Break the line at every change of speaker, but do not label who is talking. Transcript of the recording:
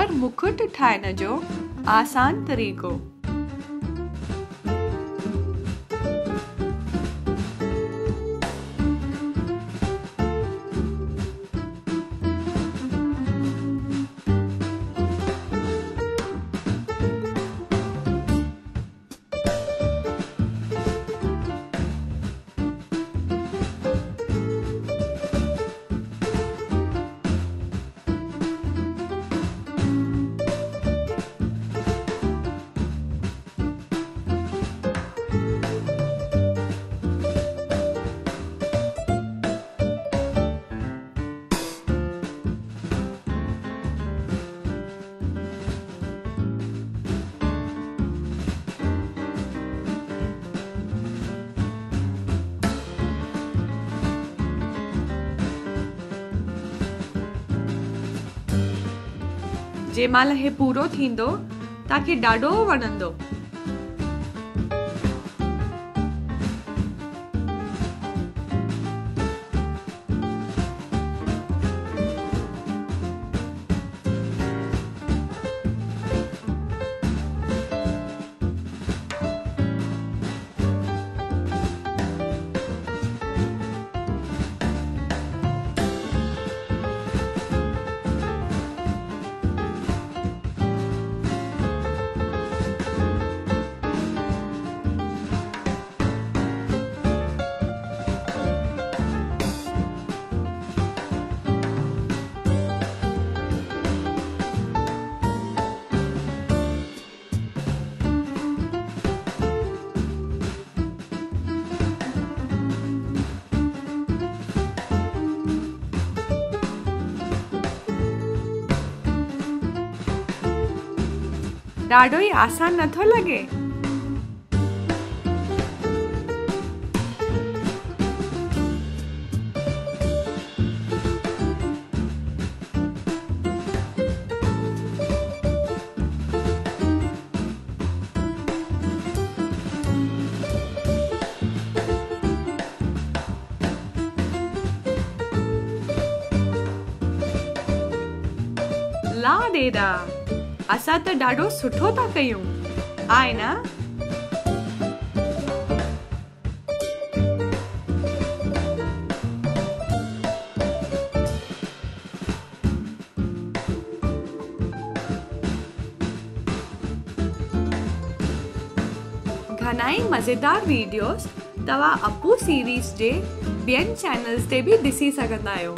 सुंदर मुकुट ठाहिण जो आसान तरीक़ो। जेमल हे पूरो थींदो ताकि ॾाढो वणंदो। ॾाढो ई आसान नथो लगे? ला डेरा, असां त ॾाढो सुठो था कयूं, आहे न? घणाई मज़ेदार वीडियोस तव्हां अपू सीरीज़ जे ॿियनि चैनल्स ते बि ॾिसी सघंदा आहियो।